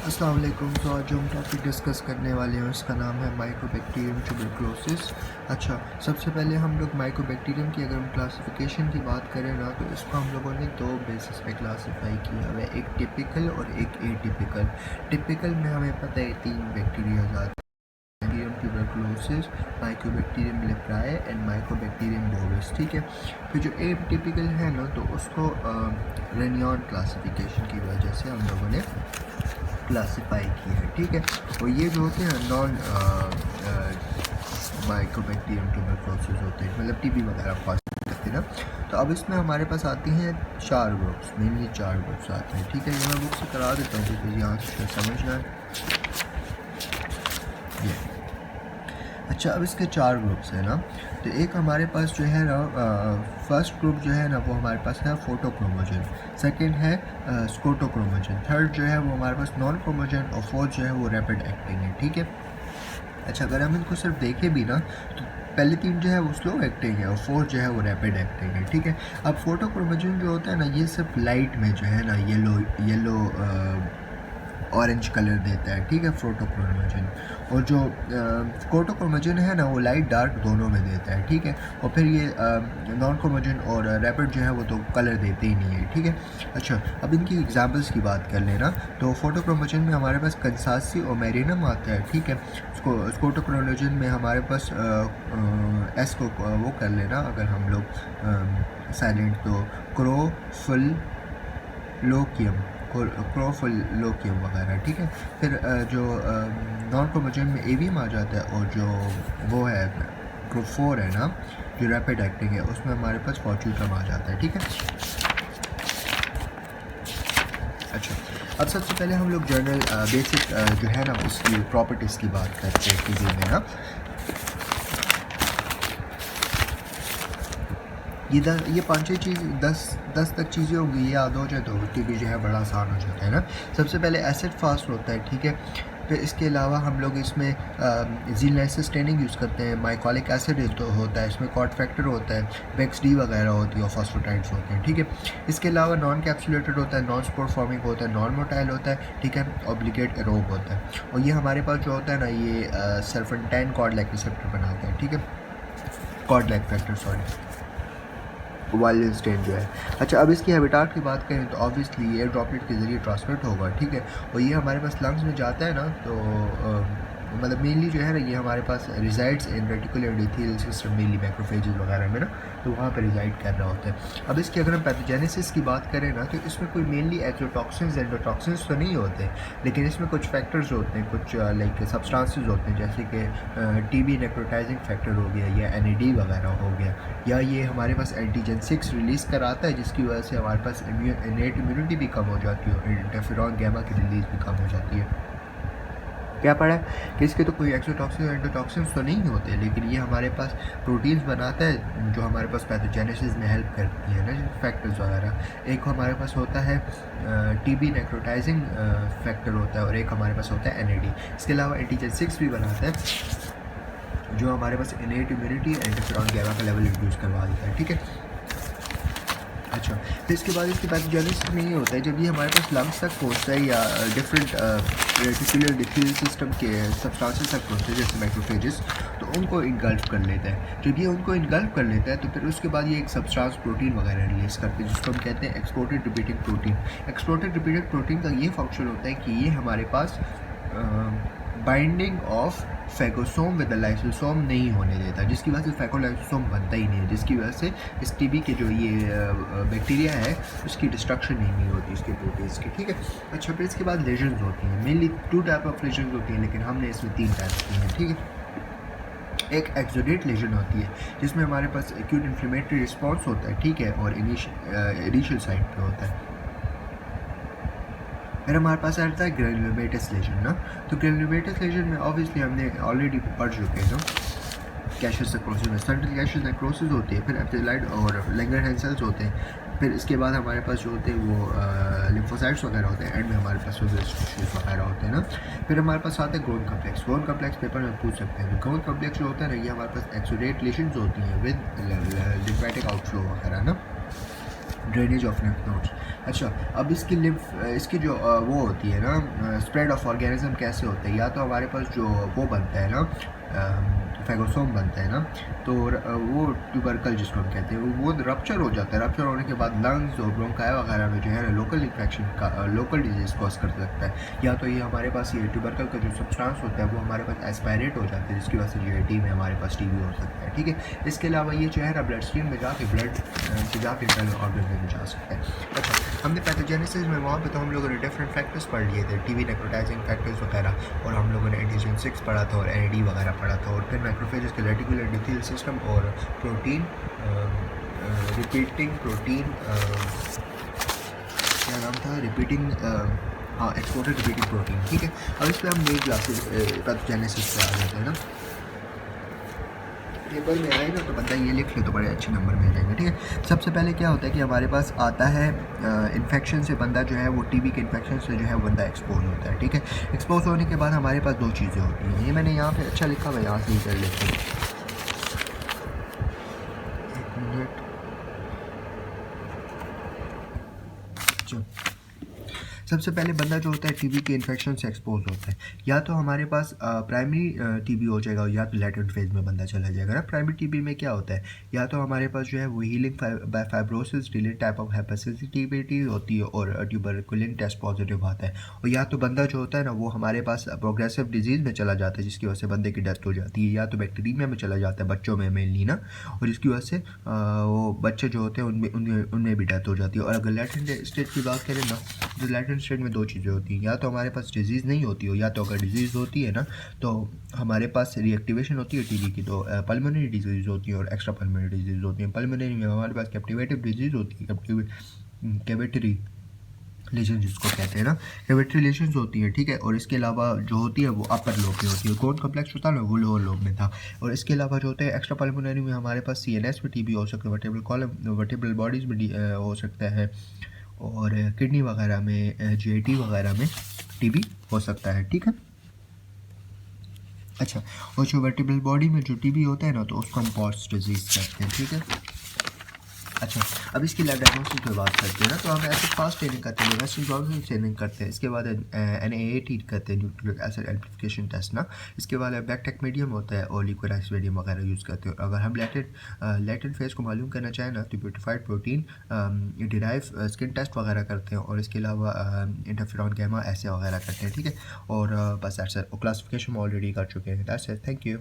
अस्सलाम वालेकुम। तो आज जो हम टॉपिक डिस्कस करने वाले हैं उसका नाम है माइकोबैक्टीरियम ट्यूबरकुलोसिस। अच्छा, सबसे पहले हम लोग माइकोबैक्टीरियम की अगर हम क्लासिफिकेशन की बात करें ना, तो इसको हम लोगों ने दो बेसिस पे क्लासीफाई किया हुआ है, एक टिपिकल और एक एटिपिकल। टिपिकल में हमें पता है तीन बैक्टीरिया आते हैं, tuberculosis, Mycobacterium leprae and Mycobacterium bovis. ठीक है, फिर जो एटिपिकल है ना, तो उसको रेनियन क्लासिफिकेशन की वजह से हम लोगों ने क्लासीफाई की है। ठीक है, और ये जो होते हैं नॉन माइकोबैक्टीरियम ट्यूबरकुलोसिस होते हैं, मतलब टीबी वगैरह कॉज करते हैं ना। तो अब इसमें हमारे पास आती हैं चार ग्रुप्स, मेनली चार ग्रुप्स आते हैं। ठीक है, ये मैं बुक से करा देता हूँ क्योंकि यहाँ से समझना है ये। अच्छा, अब इसके चार ग्रुप्स हैं ना, तो एक हमारे पास जो है ना फर्स्ट ग्रुप जो है ना वो हमारे पास है फोटोक्रोमोजन, सेकंड है स्कोटोक्रोमोजन, थर्ड जो है वो हमारे पास नॉन क्रोमोजन और फोर्थ जो है वो रैपिड एक्टिंग है। ठीक है, अच्छा अगर हम इनको सिर्फ देखें भी ना, तो पहले तीन जो है वो स्लो एक्टिंग है और फोर्थ जो है वो रैपिड एक्टिंग है। ठीक है, अब फोटोक्रोमोजन जो होता है ना, ये सिर्फ लाइट में जो है ना येलो ऑरेंज कलर देता है। ठीक है, फोटोक्रोमोजन, और जो फोटोक्रोमोजन है ना वो लाइट डार्क दोनों में देता है। ठीक है, और फिर ये नॉन क्रोमोजन और रैपिड जो है वो तो कलर देते ही नहीं है। ठीक है, अच्छा अब इनकी एग्जांपल्स की बात कर लेना, तो फोटोक्रोमोजन में हमारे पास कंसासी और मेरिनम आता है। ठीक है, स्कोटोक्रोमोजन में हमारे पास एस को वो कर लेना अगर हम लोग साइलेंट, तो क्रोफुलोकियम वगैरह। ठीक है, फिर जो नॉन क्रोमोजन में एवियम आ जाता है, और जो वो है ग्रुप 4 है ना जो रैपिड एक्टिंग है, उसमें हमारे पास फॉर्च्यूटम आ जाता है। ठीक है, अच्छा अब सबसे पहले हम लोग जनरल बेसिक जो है ना उसकी प्रॉपर्टीज़ की बात करते हैं टीबी में ना। ये पाँच छः चीज़ दस तक चीज़ें होंगी, ये याद हो जाए तो टीबी जो है बड़ा आसान हो जाता है ना। सबसे पहले एसिड फास्ट होता है। ठीक है, फिर इसके अलावा हम लोग इसमें जीनलाइसिस स्टेनिंग यूज़ करते हैं, माइकोलिक एसिड तो होता है, इसमें कॉट फैक्टर होता है, बेक्स डी वगैरह होती है और फॉस्फोटाइड्स होते हैं। ठीक है, इसके अलावा नॉन कैप्सुलेटेड होता है, नॉन स्पोर फॉर्मिंग होता है, नॉन मोटाइल होता है। ठीक है, ऑब्लिगेट एरोब होता है, और ये हमारे पास जो होता है ना ये सर्फेंटाइन कॉर्ड लाइक रिसेप्टर बनाते हैं। ठीक है, cord like factor sorry violence stain जो है। अच्छा, अब इसकी हैबिटाट की बात करें तो ऑब्वियसली एयर ड्रॉपलेट के ज़रिए ट्रांसमिट होगा। ठीक है, और ये हमारे पास लंग्स में जाता है ना, तो मतलब मेनली जो है ना ये हमारे पास resides in reticular endothelial system, mainly macrophages वगैरह में ना, तो वहाँ पर रिजाइड कर रहा होता है। अब इसकी अगर हम पैथोजेनेसिस की बात करें ना, तो इसमें कोई मेनली एक्सोटॉक्सिन्स एंडोटॉक्सिन्स तो नहीं होते, लेकिन इसमें कुछ फैक्टर्स होते हैं, कुछ लाइक सब्सटेंसेस होते हैं, जैसे कि टीबी नेक्रोटाइजिंग फैक्टर हो गया, या NAD वगैरह हो गया, या ये हमारे पास एंटीजन 6 रिलीज़ कराता है, जिसकी वजह से हमारे पास इनेट इम्यूनिटी भी कम हो जाती है और इंटरफेरॉन गैमा की रिलीज़ भी कम हो जाती है। क्या पड़ा है कि इसके तो कोई एक्सोटॉक्सिन एंडोटॉक्सिन्स तो नहीं होते, लेकिन ये हमारे पास प्रोटीन्स बनाता है जो हमारे पास पैथोजेनेसिस में हेल्प करती है ना, फैक्टर्स वगैरह। एक हमारे पास होता है टीबी नेक्रोटाइजिंग फैक्टर होता है, और एक हमारे पास होता है NAD। इसके अलावा एंटीजन 6 भी बनाता है जो हमारे पास innate immunity and interferon gamma का लेवल रिड्यूस करवा देता है। ठीक है, अच्छा फिर इसके बाद इसकी पैथोजेनेसिस नहीं होता है जब ये हमारे पास लंग्स तक पहुँचता है, या डिफरेंट रेटिकुलर एंडोथेलियल सिस्टम के सब्सटेंसेस तक पहुँचता है जैसे माइक्रोफेजेस, तो उनको इनगल्फ कर लेता है। जब ये उनको इनगल्फ कर लेता है तो फिर उसके बाद ये एक सब्सटेंस प्रोटीन वगैरह रिलीज़ करते हैं, जिसको हम कहते हैं exported repeating protein. Exported repeating protein का ये फंक्शन होता है कि ये हमारे पास binding of phagosome with lysosome नहीं होने देता, जिसकी वजह से फैगोलाइसोसोम बनता ही नहीं है, जिसकी वजह से इस टीबी के जो ये बैक्टीरिया है उसकी डिस्ट्रक्शन ही नहीं होती इसके प्रोटीन्स की। ठीक है, अच्छा फिर इसके बाद लेजन्स होती हैं, मेनली 2 टाइप ऑफ लेजन्स होती हैं, लेकिन हमने इसमें 3 टाइप्स की हैं। ठीक है, एक एक्सोडेट लेजन होती है जिसमें हमारे पास एक्यूट इन्फ्लेमेटरी रिस्पॉन्स होता है। ठीक है, और इनिशियल साइड पे होता है। फिर हमारे पास आता है ग्रेनुलोमेटस लेजन ना, तो ग्रेनुलोमेटस लेजन में ऑब्वियसली हमने ऑलरेडी पढ़ चुके हैं ना, कैशियस नेक्रोसिस में सेंट्रल कैशियस नेक्रोसिस होती है, फिर एप्सिलाइड और लैंगरहैंस सेल्स होते हैं, फिर इसके बाद हमारे पास जो होते हैं वो लिम्फोसाइट्स वगैरह होते हैं, एंड में हमारे पास टिश्यूज वगैरह होते हैं ना। फिर हमारे पास आता है गोन कम्प्लेक्स। गोन कम्प्लेक्स पेपर में पूछ सकते हैं, तो गोन कम्प्लेक्स जो होता है ना ये हमारे पास एक्सोडेट लेशंस होती हैं विद लिम्फेटिक आउटफ्लो वगैरह ना। Drainage of lymph nodes. अच्छा, अब इसकी जो वो होती है ना, स्प्रेड ऑफ ऑर्गेनिज्म कैसे होता है, या तो हमारे पास जो वो बनता है ना, फैगोसोम बनता है ना, तो वो ट्यूबरकल जिसको हम कहते हैं वो रप्चर हो जाता है। रप्चर होने के बाद लंग्स और ब्रोंकाई वगैरह में जो है ना लोकल इन्फेक्शन का लोकल डिजीज़ कॉज कर सकता है। या तो ये हमारे पास ये ट्यूबरकल का जो सब्सटेंस होता है वो हमारे पास एस्पायरेट हो जाता है, जिसकी वजह से जो है टी में हमारे पास टीबी हो सकता है। ठीक है, इसके अलावा ये जो है ना ब्लड स्ट्रीम में जाके ब्लड से जाके इंटरनल ऑर्गन में जा सकता है। अच्छा, हमने पैथोजेनेसिस में वहाँ पे तो हम लोगों ने डिफरेंट फैक्टर्स पढ़ लिए थे, टीबी नेक्रोटाइजिंग फैक्टर्स वगैरह, और हम लोगों ने एंटीजन 6 पढ़ा था और एनएडी वगैरह पढ़ा था, और फिर मैक्रोफेजेस के रेटिकुलर एंडोथेलियल सिस्टम और प्रोटीन रिपीटिंग प्रोटीन क्या नाम था, रिपीटिंग हाँ एक्सपोर्टेड रिपीटिंग प्रोटीन। ठीक है, अब इस पर हम मेन क्लासेस पैथोजेनेसिस पे आ जाते हैं ना, पेपर में आए ना तो बंदा ये लिख ले तो बड़े अच्छे नंबर मिल जाएंगे। ठीक है, सबसे पहले क्या होता है कि हमारे पास आता है इन्फेक्शन से बंदा जो है वो टीबी के इन्फेक्शन से जो है बंदा एक्सपोज होता है। ठीक है, एक्सपोज होने के बाद हमारे पास दो चीज़ें होती हैं, ये मैंने यहाँ पे अच्छा लिखा हुआ, यहाँ से ही कर लेते हैं। एक मिनट, सबसे पहले बंदा जो होता है टीबी के इन्फेक्शन से एक्सपोज होता है, या तो हमारे पास प्राइमरी टीबी हो जाएगा या तो लेटेंट फेज में बंदा चला जाएगा ना। प्राइमरी टीबी में क्या होता है, या तो हमारे पास जो है वो healing by fibrosis delayed type of hepatitis होती है और ट्यूबरकुलिन टेस्ट पॉजिटिव आता है, और या तो बंदा जो होता है ना वो हमारे पास प्रोग्रेसिव डिजीज़ में चला जाता है जिसकी वजह से बंदे की डेथ हो जाती है, या तो बैक्टीरिया में चला जाता है बच्चों में मेनली ना, और जिसकी वजह से वो बच्चे जो होते हैं उनमें भी डेथ हो जाती है। और अगर लेटेंट स्टेज की बात करें ना, तो लेटेंट स्टेज में दो चीज़ें होती हैं, या तो हमारे पास डिजीज़ नहीं होती हो, या तो अगर डिजीज़ होती है ना तो हमारे पास रिएक्टिवेशन होती है टीबी की, तो पल्मोनरी डिजीज़ होती है और एक्स्ट्रा पल्मोनरी डिजीज़ होती है। पल्मोनरी में हमारे पास कैप्टिवेटिव डिजीज़ होती है, कैविटरी लेजन जिसको कहते हैं ना, कैविटरी लेजन्स होती हैं। ठीक है, और इसके अलावा जो होती है वो अपर लोब में होती है, कौन कॉम्प्लेक्स होता है ना वो लोअर लोब में था। और इसके अलावा जो होते हैं एक्स्ट्रा पल्मोनरी में हमारे पास सीएनएस में टीबी हो सकता है, वर्टेब्रल कॉलम वर्टेब्रल बॉडीज़ में हो सकता है, और किडनी वगैरह में जीआईटी वगैरह में टीबी हो सकता है। ठीक है, अच्छा, और जो वर्टिब्रल बॉडी में जो टीबी होता है ना तो उसको हम पॉट्स डिजीज़ कहते हैं। ठीक है, अच्छा, अब इसकी लैब डायग्नोस्टिक पे बात करते हैं ना, तो हम एसिड फास्ट ट्रेनिंग करते हैं, वेस्टर्न जॉनसन ट्रेनिंग करते हैं, इसके बाद NaAT करते हैं, न्यूक्लिक एसिड एम्प्लीफिकेशन टेस्ट ना, इसके बाद बैकटेक मीडियम होता है और लिक्विड मीडियम वगैरह यूज़ करते हैं। अगर हम लेटेंट फेज को मालूम करना चाहें ना तो purified protein derivative skin test वगैरह करते हैं, और इसके अलावा इंटरफेरॉन गैमा ऐसे वगैरह करते हैं। ठीक है, और बस ऐसा क्लासिफिकेशन ऑलरेडी कर चुके हैं। That's it, thank you.